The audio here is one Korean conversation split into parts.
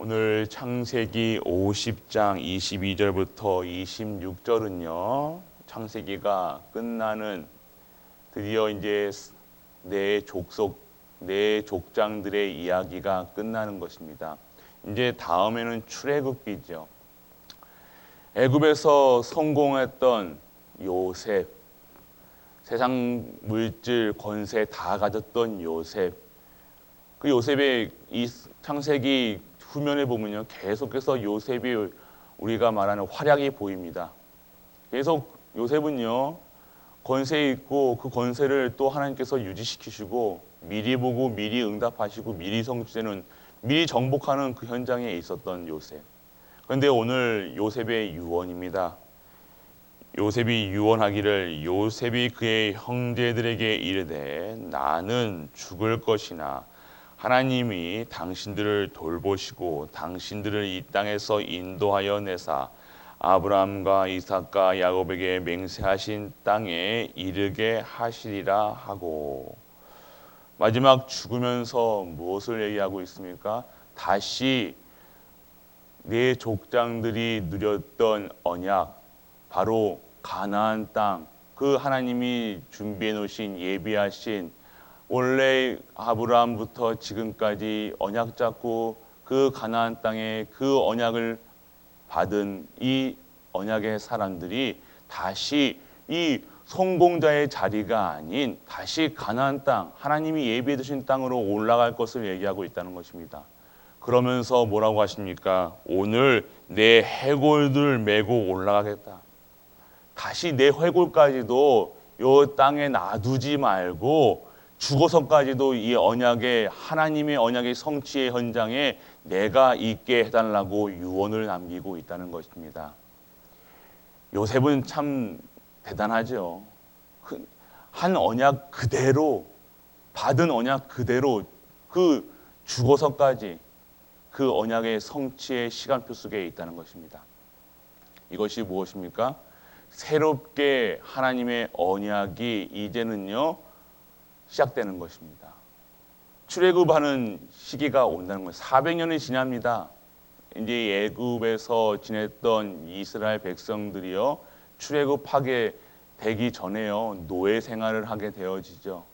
오늘 창세기 50장 22절부터 26절은요. 창세기가 끝나는 드디어 이제 내 족장들의 이야기가 끝나는 것입니다. 이제 다음에는 출애굽기죠. 애굽에서 성공했던 요셉, 세상 물질 권세 다 가졌던 요셉. 그 요셉의 이 창세기 후면에 보면요, 계속해서 요셉이 우리가 말하는 활약이 보입니다. 계속 요셉은요, 권세 있고 그 권세를 또 하나님께서 유지시키시고 미리 보고 미리 응답하시고 미리 성취되는, 미리 정복하는 그 현장에 있었던 요셉. 그런데 오늘 요셉의 유언입니다. 요셉이 유언하기를, 요셉이 그의 형제들에게 이르되 나는 죽을 것이나 하나님이 당신들을 돌보시고 당신들을 이 땅에서 인도하여 내사 아브라함과 이삭과 야곱에게 맹세하신 땅에 이르게 하시리라 하고, 마지막 죽으면서 무엇을 얘기하고 있습니까? 다시 내 족장들이 누렸던 언약, 바로 가나안 땅, 그 하나님이 준비해 놓으신 예비하신, 원래 아브라함부터 지금까지 언약 잡고 그 가나안 땅에 그 언약을 받은 이 언약의 사람들이 다시 이 성공자의 자리가 아닌 다시 가나안 땅, 하나님이 예비해 두신 땅으로 올라갈 것을 얘기하고 있다는 것입니다. 그러면서 뭐라고 하십니까? 오늘 내 해골들 메고 올라가겠다. 다시 내 해골까지도 이 땅에 놔두지 말고 죽어서까지도 이 언약의, 하나님의 언약의 성취의 현장에 내가 있게 해달라고 유언을 남기고 있다는 것입니다. 요셉은 참 대단하죠. 한 언약 그대로, 받은 언약 그대로 그 죽어서까지 그 언약의 성취의 시간표 속에 있다는 것입니다. 이것이 무엇입니까? 새롭게 하나님의 언약이 이제는요 시작되는 것입니다. 출애굽하는 시기가 온다는 것입니다. 400년이 지납니다. 이제 애굽에서 지냈던 이스라엘 백성들이요 출애굽하게 되기 전에요 노예 생활을 하게 되어지죠.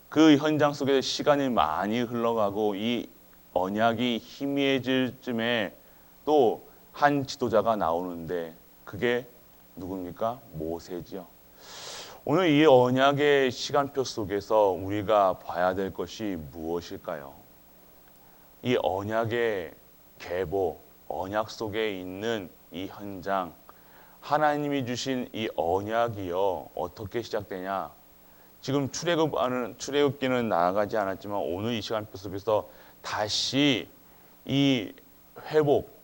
그 현장 속에서 시간이 많이 흘러가고 이 언약이 희미해질 쯤에 또 한 지도자가 나오는데 그게 누굽니까? 모세죠. 오늘 이 언약의 시간표 속에서 우리가 봐야 될 것이 무엇일까요? 이 언약의 계보, 언약 속에 있는 이 현장, 하나님이 주신 이 언약이요 어떻게 시작되냐? 지금 출애굽기는 나아가지 않았지만 오늘 이 시간표 속에서 다시 이 회복,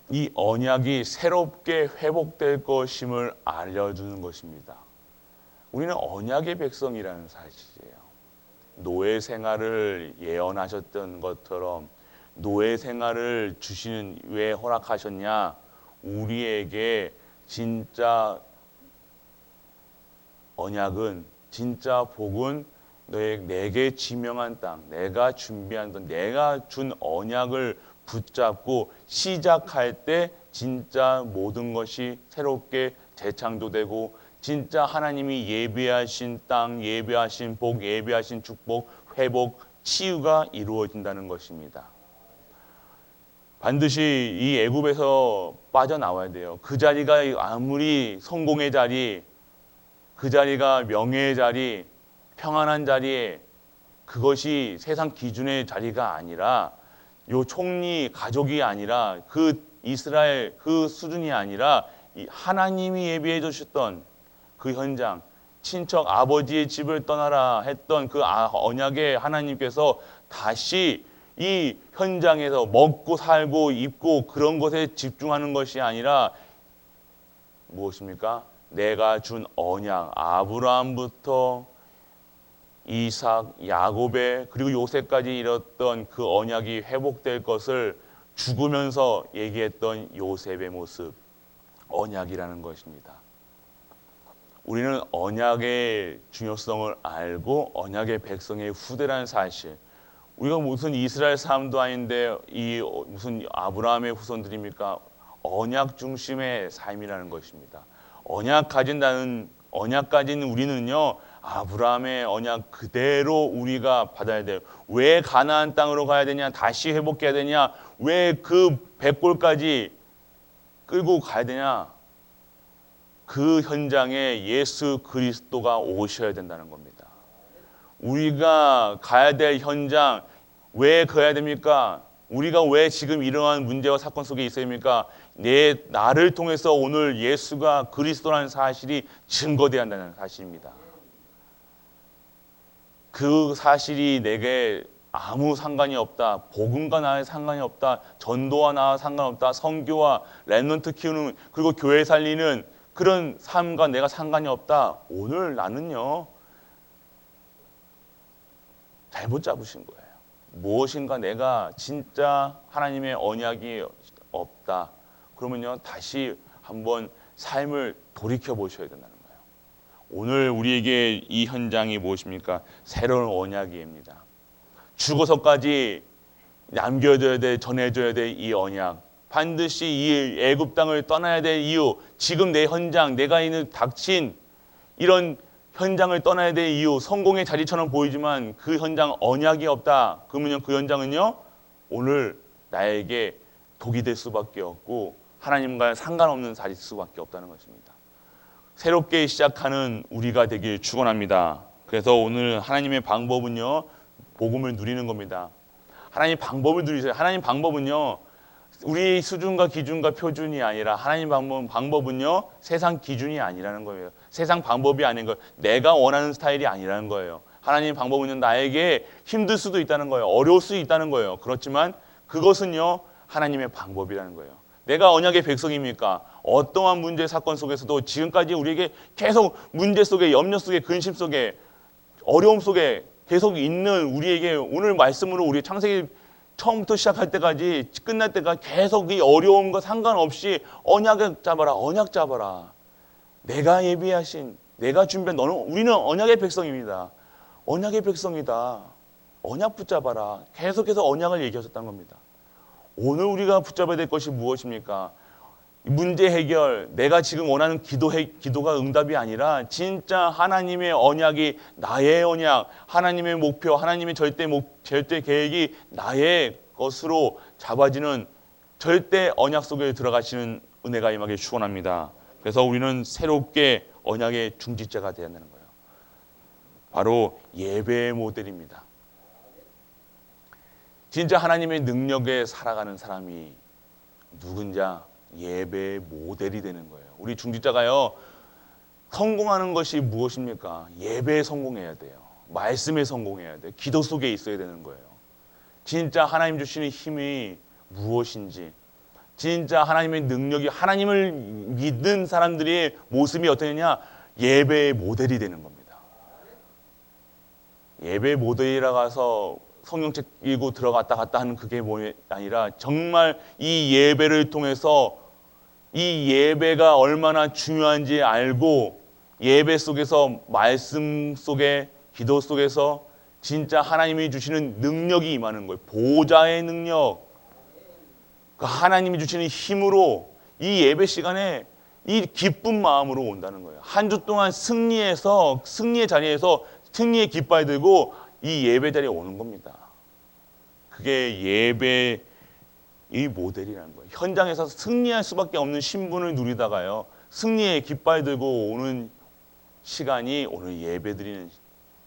이 언약이 새롭게 회복될 것임을 알려주는 것입니다. 우리는 언약의 백성이라는 사실이에요. 노예 생활을 예언하셨던 것처럼 노예 생활을 주시는, 왜 허락하셨냐? 우리에게 진짜 언약은, 진짜 복은 내게 지명한 땅, 내가 준비한 땅, 내가 준 언약을 붙잡고 시작할 때 진짜 모든 것이 새롭게 재창조되고 진짜 하나님이 예비하신 땅, 예비하신 복, 예비하신 축복, 회복, 치유가 이루어진다는 것입니다. 반드시 이 애굽에서 빠져나와야 돼요. 그 자리가 아무리 성공의 자리, 그 자리가 명예의 자리, 평안한 자리에, 그것이 세상 기준의 자리가 아니라, 요 총리 가족이 아니라, 그 이스라엘 그 수준이 아니라 하나님이 예비해 주셨던 그 현장, 친척 아버지의 집을 떠나라 했던 그 언약의 하나님께서 다시 이 현장에서 먹고 살고 입고 그런 것에 집중하는 것이 아니라 무엇입니까? 내가 준 언약, 아브라함부터 이삭, 야곱에 그리고 요셉까지 이뤘던 그 언약이 회복될 것을 죽으면서 얘기했던 요셉의 모습, 언약이라는 것입니다. 우리는 언약의 중요성을 알고 언약의 백성의 후대라는 사실, 우리가 무슨 이스라엘 사람도 아닌데 무슨 아브라함의 후손들입니까? 언약 중심의 삶이라는 것입니다. 언약 가진 우리는요, 아브라함의 언약 그대로 우리가 받아야 돼요. 왜 가나안 땅으로 가야 되냐? 다시 회복해야 되냐? 왜 그 백골까지 끌고 가야 되냐? 그 현장에 예수 그리스도가 오셔야 된다는 겁니다. 우리가 가야 될 현장, 왜 가야 됩니까? 우리가 왜 지금 이러한 문제와 사건 속에 있어야 됩니까? 나를 통해서 오늘 예수가 그리스도라는 사실이 증거되어야 한다는 사실입니다. 그 사실이 내게 아무 상관이 없다. 복음과 나의 상관이 없다. 전도와 나와 상관없다. 선교와 렘넌트 키우는 그리고 교회 살리는 그런 삶과 내가 상관이 없다. 오늘 나는요, 잘못 잡으신 거예요. 무엇인가 내가 진짜 하나님의 언약이 없다. 그러면요, 다시 한번 삶을 돌이켜 보셔야 된다는 거예요. 오늘 우리에게 이 현장이 무엇입니까? 새로운 언약입니다. 죽어서까지 남겨줘야 돼, 전해줘야 돼, 이 언약. 반드시 이 애굽 땅을 떠나야 될 이유, 지금 내 현장, 내가 있는 닥친 이런 현장을 떠나야 될 이유, 성공의 자리처럼 보이지만 그 현장 언약이 없다. 그러면요, 그 현장은요, 오늘 나에게 독이 될 수밖에 없고 하나님과 상관없는 자리일 수밖에 없다는 것입니다. 새롭게 시작하는 우리가 되길 축원합니다. 그래서 오늘 하나님의 방법은요, 복음을 누리는 겁니다. 하나님 방법을 누리세요. 하나님 방법은요, 우리 수준과 기준과 표준이 아니라 하나님 방법은요, 세상 기준이 아니라는 거예요. 세상 방법이 아닌 거예요. 내가 원하는 스타일이 아니라는 거예요. 하나님 방법은요, 나에게 힘들 수도 있다는 거예요. 어려울 수 있다는 거예요. 그렇지만 그것은요, 하나님의 방법이라는 거예요. 내가 언약의 백성입니까? 어떠한 문제 사건 속에서도 지금까지 우리에게 계속 문제 속에, 염려 속에, 근심 속에, 어려움 속에 계속 있는 우리에게 오늘 말씀으로 우리 창세기 처음부터 시작할 때까지 끝날 때까지 계속 이 어려움과 상관없이 언약을 잡아라, 언약 잡아라. 내가 예비하신, 내가 준비한 우리는 언약의 백성입니다. 언약의 백성이다. 언약 붙잡아라. 계속해서 언약을 얘기하셨다는 겁니다. 오늘 우리가 붙잡아야 될 것이 무엇입니까? 문제 해결, 내가 지금 원하는 기도가 응답이 아니라 진짜 하나님의 언약이 나의 언약, 하나님의 목표, 하나님의 절대 계획이 나의 것으로 잡아지는 절대 언약 속에 들어가시는 은혜가 임하게 축원합니다. 그래서 우리는 새롭게 언약의 중지자가 되어야 하는 거예요. 바로 예배의 모델입니다. 진짜 하나님의 능력에 살아가는 사람이 누군지 예배의 모델이 되는 거예요. 우리 중직자가요, 성공하는 것이 무엇입니까? 예배에 성공해야 돼요. 말씀에 성공해야 돼요. 기도 속에 있어야 되는 거예요. 진짜 하나님 주시는 힘이 무엇인지, 진짜 하나님의 능력이, 하나님을 믿는 사람들의 모습이 어떠냐? 예배의 모델이 되는 겁니다. 예배의 모델이라 가서 성경책 읽고 들어갔다 갔다 하는 그게 아니라 정말 이 예배를 통해서 이 예배가 얼마나 중요한지 알고 예배 속에서 말씀 속에 기도 속에서 진짜 하나님이 주시는 능력이 임하는 거예요. 보좌의 능력. 그 하나님이 주시는 힘으로 이 예배 시간에 이 기쁜 마음으로 온다는 거예요. 한 주 동안 승리의 자리에서 승리의 깃발 들고 이 예배 자리에 오는 겁니다. 그게 예배의 모델이라는 거예요. 현장에서 승리할 수밖에 없는 신분을 누리다가요, 승리의 깃발 들고 오는 시간이 오늘 예배 드리는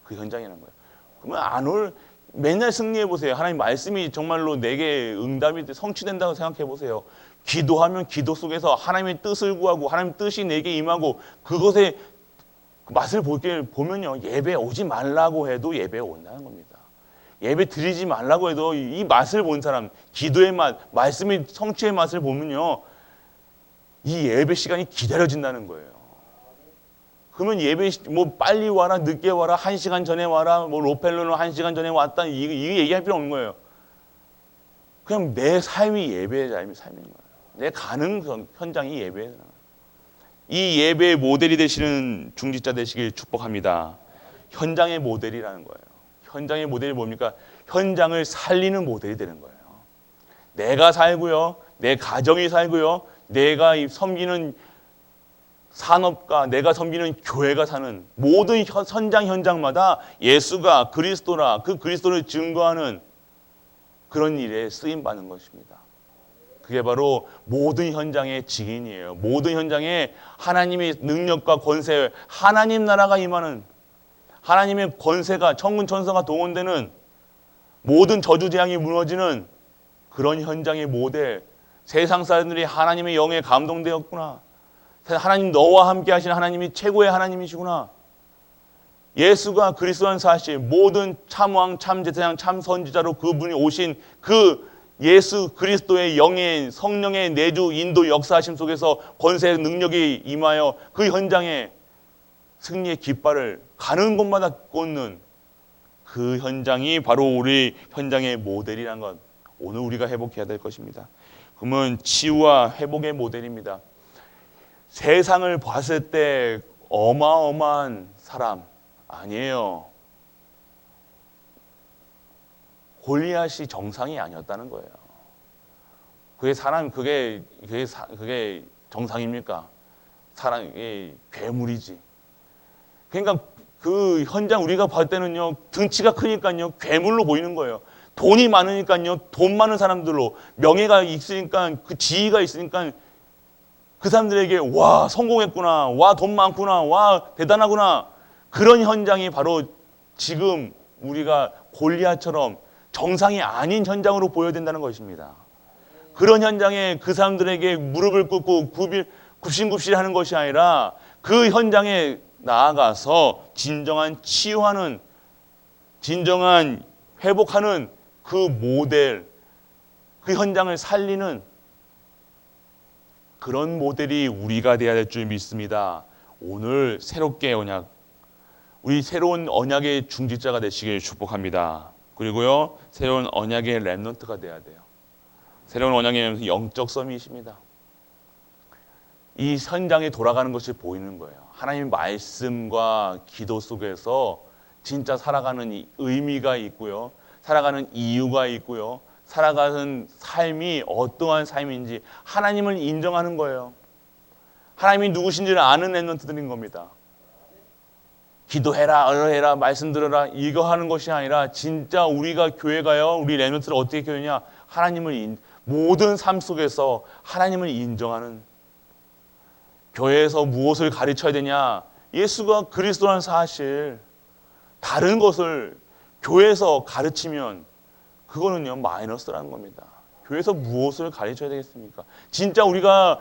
그 현장이라는 거예요. 그러면 맨날 승리해 보세요. 하나님 말씀이 정말로 내게 응답이 성취된다고 생각해 보세요. 기도하면 기도 속에서 하나님의 뜻을 구하고 하나님의 뜻이 내게 임하고 그것에 맛을 보면요, 예배 오지 말라고 해도 예배에 온다는 겁니다. 예배 드리지 말라고 해도 이 맛을 본 사람, 기도의 맛, 말씀의 성취의 맛을 보면요, 이 예배 시간이 기다려진다는 거예요. 그러면 예배 빨리 와라, 늦게 와라, 1시간 전에 와라, 로펠러는 1시간 전에 왔다, 이거 얘기할 필요 없는 거예요. 그냥 내 삶이 예배의 삶인 거예요. 내 가는 현장이 예배예요. 이 예배의 모델이 되시는 중직자 되시길 축복합니다. 현장의 모델이라는 거예요. 현장의 모델이 뭡니까? 현장을 살리는 모델이 되는 거예요. 내가 살고요, 내 가정이 살고요, 내가 섬기는 산업과 내가 섬기는 교회가 사는 모든 현장마다 예수가 그리스도라, 그 그리스도를 증거하는 그런 일에 쓰임받는 것입니다. 그게 바로 모든 현장의 증인이에요. 모든 현장에 하나님의 능력과 권세, 하나님 나라가 임하는, 하나님의 권세가, 천군 천사가 동원되는, 모든 저주 재앙이 무너지는 그런 현장의 모델. 세상 사람들이 하나님의 영에 감동되었구나. 하나님, 너와 함께 하신 하나님이 최고의 하나님이시구나. 예수가 그리스도라는 사실, 모든 참왕, 참제사장, 참선지자로 그분이 오신 그 예수 그리스도의 영의 성령의 내주 인도 역사하심 속에서 권세의 능력이 임하여 그 현장에 승리의 깃발을 가는 곳마다 꽂는 그 현장이 바로 우리 현장의 모델이라는 것, 오늘 우리가 회복해야 될 것입니다. 그러면 치유와 회복의 모델입니다. 세상을 봤을 때 어마어마한 사람 아니에요. 골리앗이 정상이 아니었다는 거예요. 그게 정상입니까? 사람이 괴물이지. 그러니까 그 현장 우리가 봤을 때는요, 등치가 크니까요, 괴물로 보이는 거예요. 돈이 많으니까요, 돈 많은 사람들로, 명예가 있으니까, 그 지위가 있으니까 그 사람들에게 와, 성공했구나, 와, 돈 많구나, 와, 대단하구나. 그런 현장이 바로 지금 우리가 골리앗처럼 정상이 아닌 현장으로 보여야 된다는 것입니다. 그런 현장에 그 사람들에게 무릎을 꿇고 굽신굽신하는 것이 아니라 그 현장에 나아가서 진정한 치유하는, 진정한 회복하는 그 모델, 그 현장을 살리는 그런 모델이 우리가 되어야 될 줄 믿습니다. 오늘 새롭게 우리 새로운 언약의 중직자가 되시길 축복합니다. 그리고요, 새로운 언약의 렘넌트가 돼야 돼요. 새로운 언약의 영적 서밋입니다. 이 현장에 돌아가는 것이 보이는 거예요. 하나님의 말씀과 기도 속에서 진짜 살아가는 의미가 있고요, 살아가는 이유가 있고요, 살아가는 삶이 어떠한 삶인지 하나님을 인정하는 거예요. 하나님이 누구신지를 아는 렘넌트들인 겁니다. 기도해라, 어려해라, 말씀 들어라, 이거 하는 것이 아니라 진짜 우리가 교회가요, 우리 렘넌트를 어떻게 교회냐, 하나님을 모든 삶 속에서 하나님을 인정하는, 교회에서 무엇을 가르쳐야 되냐, 예수가 그리스도라는 사실, 다른 것을 교회에서 가르치면 그거는요, 마이너스라는 겁니다. 교회에서 무엇을 가르쳐야 되겠습니까? 진짜 우리가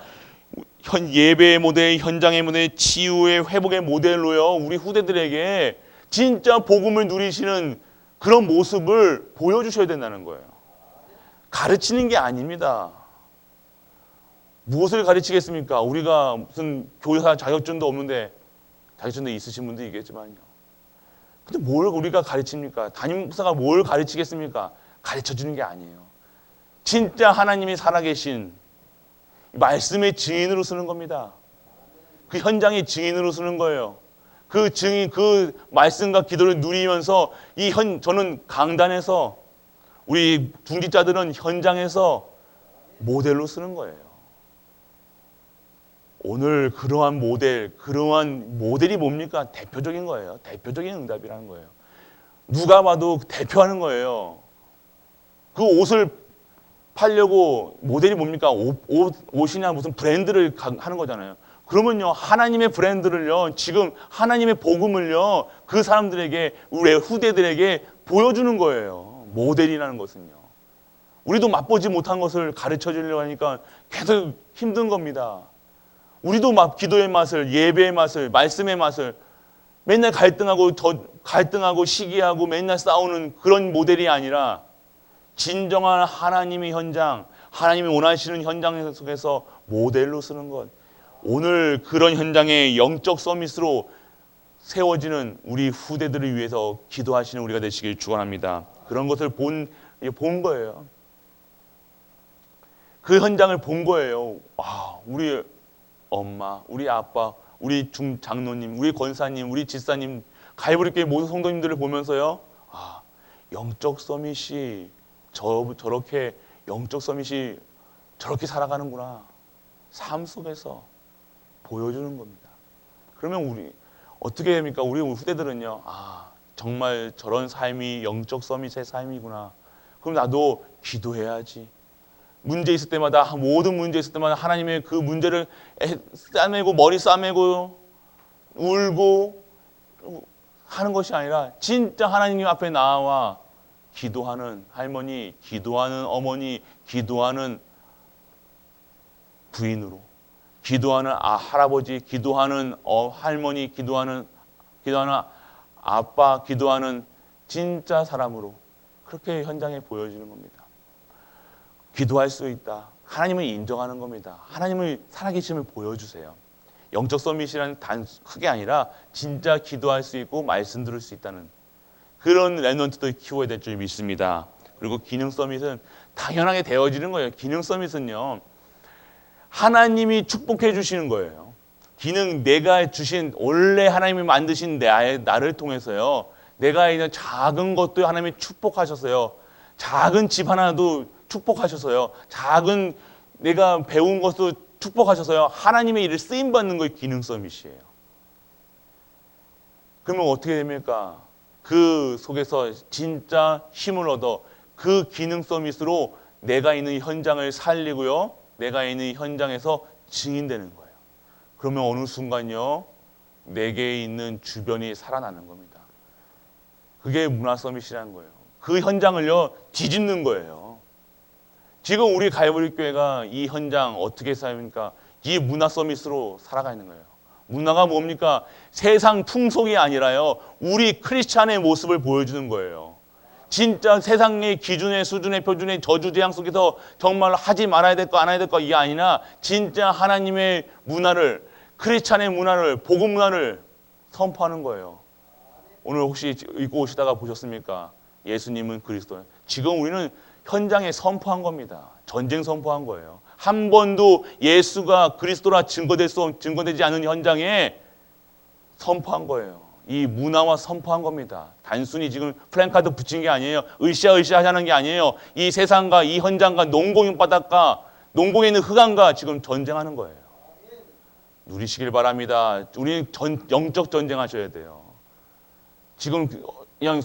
예배의 모델, 현장의 모델, 치유의 회복의 모델로요, 우리 후대들에게 진짜 복음을 누리시는 그런 모습을 보여주셔야 된다는 거예요. 가르치는 게 아닙니다. 무엇을 가르치겠습니까? 우리가 무슨 교사 자격증도 없는데, 자격증도 있으신 분도 있겠지만요. 근데 뭘 우리가 가르칩니까? 담임 목사가 뭘 가르치겠습니까? 가르쳐주는 게 아니에요. 진짜 하나님이 살아계신 말씀의 증인으로 쓰는 겁니다. 그 현장의 증인으로 쓰는 거예요. 그 증인, 그 말씀과 기도를 누리면서 저는 강단에서, 우리 중직자들은 현장에서 모델로 쓰는 거예요. 오늘 그러한 모델이 뭡니까? 대표적인 거예요. 대표적인 응답이라는 거예요. 누가 봐도 대표하는 거예요. 그 옷을 팔려고 모델이 뭡니까? 옷이냐 무슨 브랜드를 하는 거잖아요. 그러면요, 하나님의 브랜드를요, 지금 하나님의 복음을요, 그 사람들에게, 우리 후대들에게 보여주는 거예요. 모델이라는 것은요. 우리도 맛보지 못한 것을 가르쳐 주려고 하니까 계속 힘든 겁니다. 우리도 기도의 맛을, 예배의 맛을, 말씀의 맛을 맨날 갈등하고 시기하고 맨날 싸우는 그런 모델이 아니라 진정한 하나님의 현장, 하나님이 원하시는 현장 속에서 모델로 쓰는 것. 오늘 그런 현장의 영적 서밋으로 세워지는 우리 후대들을 위해서 기도하시는 우리가 되시길 축원합니다. 그런 것을 본 거예요. 그 현장을 본 거예요. 우리 엄마, 우리 아빠, 우리 장로님, 우리 권사님, 우리 집사님, 가이브리교회 모든 성도님들을 보면서요, 영적 서밋이 저렇게 영적 서밋이 저렇게 살아가는구나. 삶 속에서 보여주는 겁니다. 그러면 우리 어떻게 됩니까? 우리 후대들은요. 아, 정말 저런 삶이 영적 서밋의 삶이구나. 그럼 나도 기도해야지. 문제 있을 때마다, 모든 문제 있을 때마다 하나님의 그 문제를 싸매고 머리 싸매고 울고 하는 것이 아니라 진짜 하나님 앞에 나와 기도하는 할머니, 기도하는 어머니, 기도하는 부인으로, 기도하는 할아버지, 기도하는 할머니, 기도하는 아빠, 기도하는 진짜 사람으로 그렇게 현장에 보여지는 겁니다. 기도할 수 있다. 하나님을 인정하는 겁니다. 하나님을 살아계심을 보여주세요. 영적 서밋이라는 단 크게 아니라 진짜 기도할 수 있고 말씀 들을 수 있다는 그런 랩런트도 키워야 될 줄 믿습니다. 그리고 기능 서밋은 당연하게 되어지는 거예요. 기능 서밋은요. 하나님이 축복해 주시는 거예요. 기능 내가 주신 원래 하나님이 만드신 나를 통해서요. 내가 있는 작은 것도 하나님이 축복하셨어요. 작은 집 하나도 축복하셔서요. 작은 내가 배운 것도 축복하셔서요. 하나님의 일을 쓰임 받는 거에 기능 서밋이에요. 그러면 어떻게 됩니까? 그 속에서 진짜 힘을 얻어 그 기능 서밋으로 내가 있는 현장을 살리고요. 내가 있는 현장에서 증인되는 거예요. 그러면 어느 순간요. 내게 있는 주변이 살아나는 겁니다. 그게 문화 서밋이라는 거예요. 그 현장을요. 뒤집는 거예요. 지금 우리 갈보리 교회가 이 현장 어떻게 살입니까? 이 문화 서밋으로 살아가는 거예요. 문화가 뭡니까? 세상 풍속이 아니라요. 우리 크리스찬의 모습을 보여주는 거예요. 진짜 세상의 기준의 수준의 표준의 저주재앙 속에서 정말 하지 말아야 될 거 안 해야 될 거 이게 아니라 진짜 하나님의 문화를 크리스찬의 문화를 복음 문화를 선포하는 거예요. 오늘 혹시 읽고 오시다가 보셨습니까? 예수님은 그리스도예요. 지금 우리는 현장에 선포한 겁니다. 전쟁 선포한 거예요. 한 번도 예수가 그리스도라 증거되지 않은 현장에 선포한 거예요. 이 문화와 선포한 겁니다. 단순히 지금 플랜카드 붙인 게 아니에요. 으쌰으쌰 하자는 게 아니에요. 이 세상과 이 현장과 농공의 바닥과 농공에 있는 흑암과 지금 전쟁하는 거예요. 누리시길 바랍니다. 우리는 영적 전쟁하셔야 돼요. 지금 그냥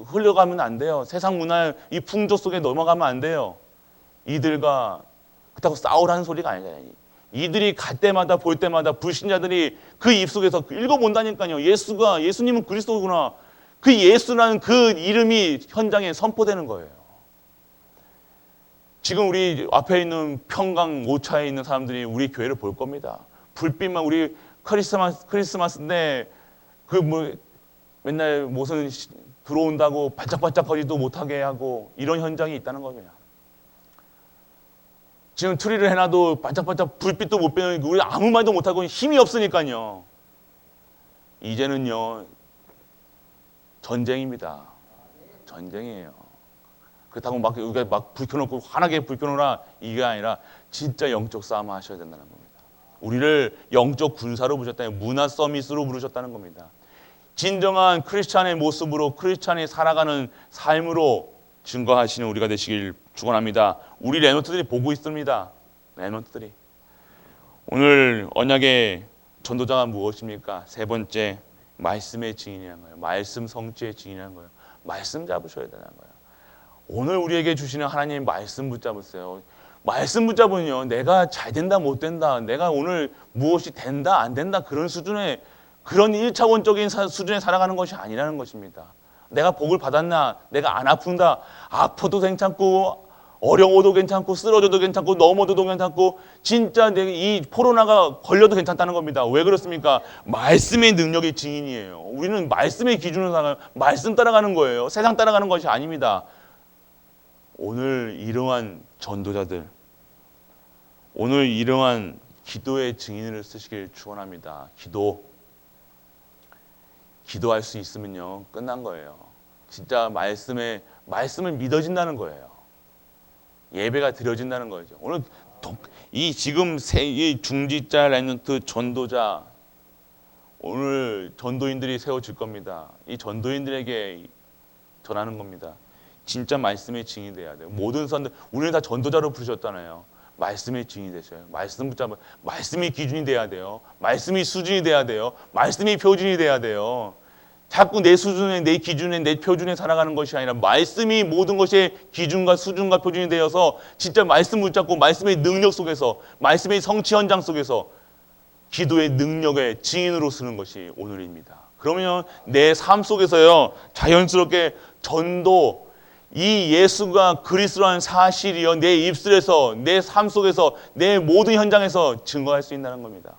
흘러가면 안 돼요. 세상 문화의 이 풍조 속에 넘어가면 안 돼요. 이들과 그렇다고 싸우라는 소리가 아니잖아요. 이들이 갈 때마다 볼 때마다 불신자들이 그 입속에서 읽어본다니까요. 예수님은 그리스도구나. 그 예수라는 그 이름이 현장에 선포되는 거예요. 지금 우리 앞에 있는 평강 오차에 있는 사람들이 우리 교회를 볼 겁니다. 불빛만 우리 크리스마스인데 맨날 무슨 들어온다고 반짝반짝 거리도 못하게 하고 이런 현장이 있다는 겁니다. 지금 트리를 해놔도 반짝반짝 불빛도 못 빼는 우리 아무 말도 못하고 힘이 없으니까요. 이제는요. 전쟁입니다. 전쟁이에요. 그렇다고 우리가 불 켜놓고 환하게 불 켜놓으라 이게 아니라 진짜 영적 싸움을 하셔야 된다는 겁니다. 우리를 영적 군사로 부르셨다는 문화 서밋으로 부르셨다는 겁니다. 진정한 크리스찬의 모습으로 크리스찬이 살아가는 삶으로 증거하시는 우리가 되시길 축원합니다. 우리 랩런트들이 보고 있습니다. 랩런트들이. 오늘 언약의 전도자가 무엇입니까? 세 번째, 말씀의 증인이라는 거예요. 말씀 성취의 증인이라는 거예요. 말씀 잡으셔야 되는 거예요. 오늘 우리에게 주시는 하나님의 말씀 붙잡으세요. 말씀 붙잡으면요. 내가 잘 된다 못 된다. 내가 오늘 무엇이 된다 안 된다 그런 수준의 그런 1차원적인 수준에 살아가는 것이 아니라는 것입니다. 내가 복을 받았나? 내가 안 아픈다. 아파도 괜찮고 어려워도 괜찮고 쓰러져도 괜찮고 넘어져도 괜찮고 진짜 내가 이 코로나가 걸려도 괜찮다는 겁니다. 왜 그렇습니까? 말씀의 능력의 증인이에요. 우리는 말씀의 기준으로 살아가는 말씀 따라가는 거예요. 세상 따라가는 것이 아닙니다. 오늘 이러한 전도자들 오늘 이러한 기도의 증인을 쓰시길 축원합니다. 기도할 수 있으면요 끝난 거예요. 진짜 말씀을 믿어진다는 거예요. 예배가 드려진다는 거죠. 오늘 이 지금 이 중지자 랩런트 전도자 오늘 전도인들이 세워질 겁니다. 이 전도인들에게 전하는 겁니다. 진짜 말씀의 증인이 돼야 돼요. 모든 선들 우리는 다 전도자로 부르셨잖아요. 말씀의 증인이 되셔요. 말씀 붙잡아 말씀이 기준이 돼야 돼요. 말씀이 수준이 돼야 돼요. 말씀이 표준이 돼야 돼요. 자꾸 내 수준에 내 기준에 내 표준에 살아가는 것이 아니라 말씀이 모든 것의 기준과 수준과 표준이 되어서 진짜 말씀 붙잡고 말씀의 능력 속에서 말씀의 성취 현장 속에서 기도의 능력의 증인으로 쓰는 것이 오늘입니다. 그러면 내 삶 속에서요 자연스럽게 전도 이 예수가 그리스도라는 사실이요 내 입술에서 내 삶 속에서 내 모든 현장에서 증거할 수 있다는 겁니다.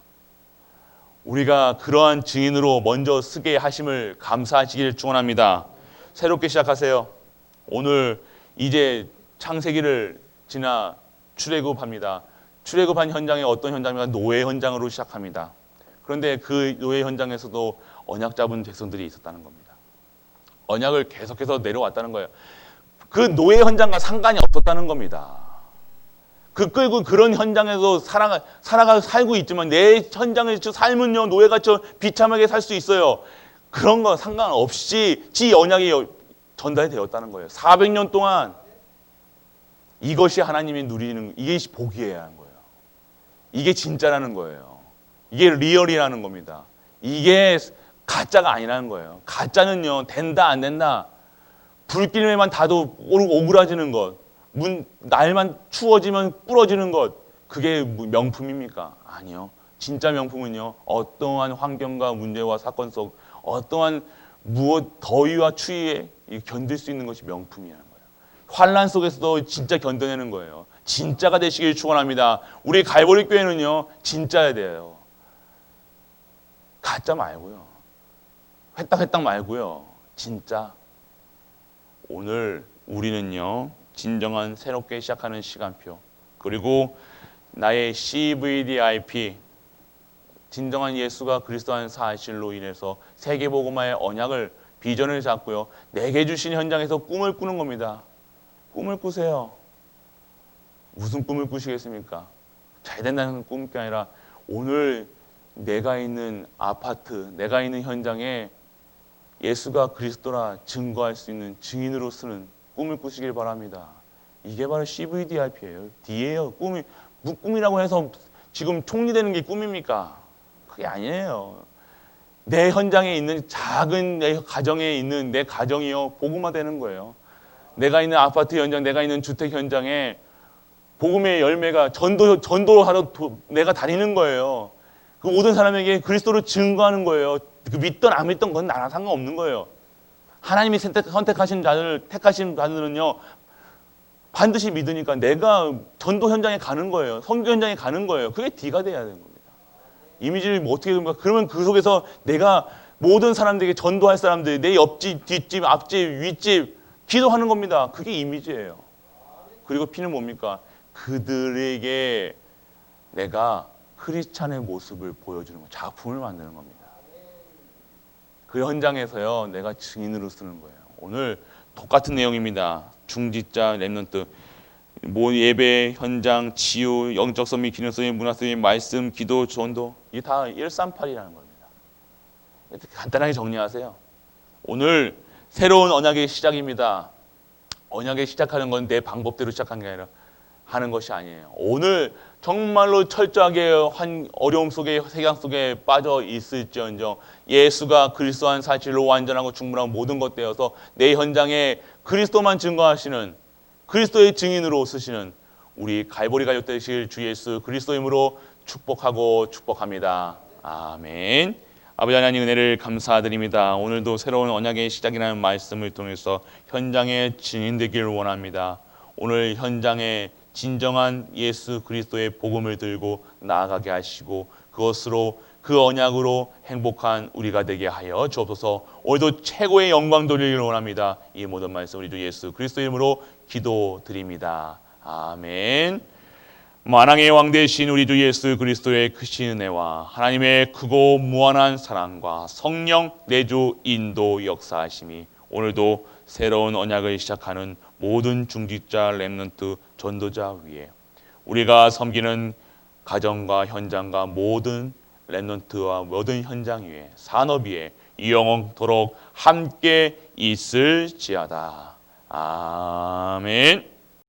우리가 그러한 증인으로 먼저 쓰게 하심을 감사하시길 축원합니다. 새롭게 시작하세요. 오늘 이제 창세기를 지나 출애굽합니다. 출애굽한 현장이 어떤 현장입니까? 노예 현장으로 시작합니다. 그런데 그 노예 현장에서도 언약 잡은 백성들이 있었다는 겁니다. 언약을 계속해서 내려왔다는 거예요. 그 노예 현장과 상관이 없었다는 겁니다. 끌고 그런 현장에서 살고 있지만 내 현장에서 삶은요 노예같이 비참하게 살 수 있어요. 그런 거 상관없이 지 언약이 전달이 되었다는 거예요. 400년 동안 이것이 하나님이 누리는 이게 복이에요 하는 거예요. 이게 진짜라는 거예요. 이게 리얼이라는 겁니다. 이게 가짜가 아니라는 거예요. 가짜는요 된다 안 된다 불길에만 닿아도 오그라지는 것 날만 추워지면 부러지는 것 그게 명품입니까? 아니요. 진짜 명품은요 어떠한 환경과 문제와 사건 속 어떠한 무엇 더위와 추위에 견딜 수 있는 것이 명품이라는 거예요. 환난 속에서도 진짜 견뎌내는 거예요. 진짜가 되시길 축원합니다. 우리 갈보리 교회는요 진짜야 돼요. 가짜 말고요. 회딱 말고요. 진짜. 오늘 우리는요 진정한 새롭게 시작하는 시간표 그리고 나의 CVDIP 진정한 예수가 그리스도라는 사실로 인해서 세계복음화의 언약을 비전을 잡고요 내게 주신 현장에서 꿈을 꾸는 겁니다. 꿈을 꾸세요. 무슨 꿈을 꾸시겠습니까? 잘 된다는 꿈이 아니라 오늘 내가 있는 아파트 내가 있는 현장에 예수가 그리스도라 증거할 수 있는 증인으로 쓰는 꿈을 꾸시길 바랍니다. 이게 바로 CVDIP예요. D예요. 꿈이라고 해서 지금 총리되는 게 꿈입니까? 그게 아니에요. 내 현장에 있는 작은 내 가정에 있는 내 가정이요 복음화되는 거예요. 내가 있는 아파트 현장, 내가 있는 주택 현장에 복음의 열매가 전도하러 내가 다니는 거예요. 그 모든 사람에게 그리스도를 증거하는 거예요. 그 믿던 안 믿던 건 나랑 상관없는 거예요. 하나님이 택하신 자들은요 반드시 믿으니까 내가 전도 현장에 가는 거예요. 선교 현장에 가는 거예요. 그게 D가 돼야 되는 겁니다. 이미지를 어떻게 됩니까? 그러면 그 속에서 내가 모든 사람들에게 전도할 사람들 내 옆집, 뒷집, 앞집, 윗집 기도하는 겁니다. 그게 이미지예요. 그리고 P는 뭡니까? 그들에게 내가 크리스찬의 모습을 보여주는 거, 작품을 만드는 겁니다. 그 현장에서요, 내가 증인으로 쓰는 거예요. 오늘 똑같은 내용입니다. 중직자, 렘넌트, 예배, 현장, 치유, 영적 선미, 기능 선미, 문화 선미, 말씀, 기도, 전도 이게 다 138이라는 겁니다. 간단하게 정리하세요. 오늘 새로운 언약의 시작입니다. 언약의 시작하는 건 내 방법대로 시작하는 게 아니라 하는 것이 아니에요. 오늘 정말로 철저하게 어려움 속에 세상 속에 빠져 있을지언정 예수가 그리스도한 사실로 완전하고 충분한 모든 것 되어서 내 현장에 그리스도만 증거하시는 그리스도의 증인으로 쓰시는 우리 갈보리 가족 되실 주 예수 그리스도 이름으로 축복합니다. 아멘. 아버지 하나님 은혜를 감사드립니다. 오늘도 새로운 언약의 시작이라는 말씀을 통해서 현장의 증인 되기를 원합니다. 오늘 현장에 진정한 예수 그리스도의 복음을 들고 나아가게 하시고 그것으로 그 언약으로 행복한 우리가 되게 하여 주옵소서. 오늘도 최고의 영광 돌리기를 원합니다. 이 모든 말씀 우리 주 예수 그리스도 이름으로 기도드립니다. 아멘. 만왕의 왕 되신 우리 주 예수 그리스도의 크신 은혜와 하나님의 크고 무한한 사랑과 성령 내주 인도 역사하심이 오늘도 새로운 언약을 시작하는 모든 중직자 렘넌트 전도자 위에 우리가 섬기는 가정과 현장과 모든 렘넌트와 모든 현장 위에 산업 위에 영원토록 함께 있을지어다. 아멘.